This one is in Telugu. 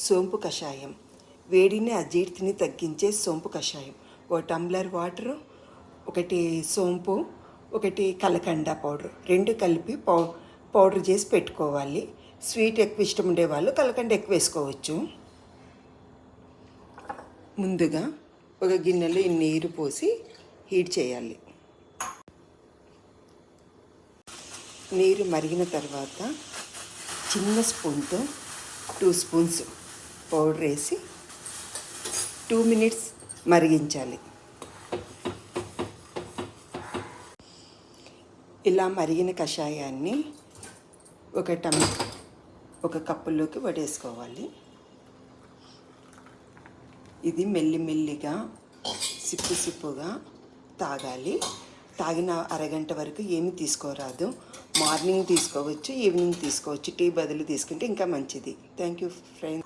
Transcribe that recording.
సోంపు కషాయం. వేడిని అజీర్తిని తగ్గించే సోంపు కషాయం. 1 టంబ్లర్ వాటరు, 1 సోంపు, 1 కలకండ పౌడర్, 2 కలిపి పౌడర్ చేసి పెట్టుకోవాలి. స్వీట్ ఎక్కువ ఇష్టం ఉండేవాళ్ళు కలకండ ఎక్కువ వేసుకోవచ్చు. ముందుగా ఒక గిన్నెలో ఈ నీరు పోసి హీట్ చేయాలి. నీరు మరిగిన తర్వాత చిన్న స్పూన్తో 2 స్పూన్స్ పౌడర్ వేసి 2 మినిట్స్ మరిగించాలి. ఇలా మరిగిన కషాయాన్ని ఒక కప్పులోకి వడేసుకోవాలి. ఇది మెల్లిమెల్లిగా సిప్పుగా తాగాలి. తాగిన అరగంట వరకు ఏమి తీసుకోరాదు. మార్నింగ్ తీసుకోవచ్చు, ఈవినింగ్ తీసుకోవచ్చు. టీ బదులు తీసుకుంటే ఇంకా మంచిది. Thank you friends.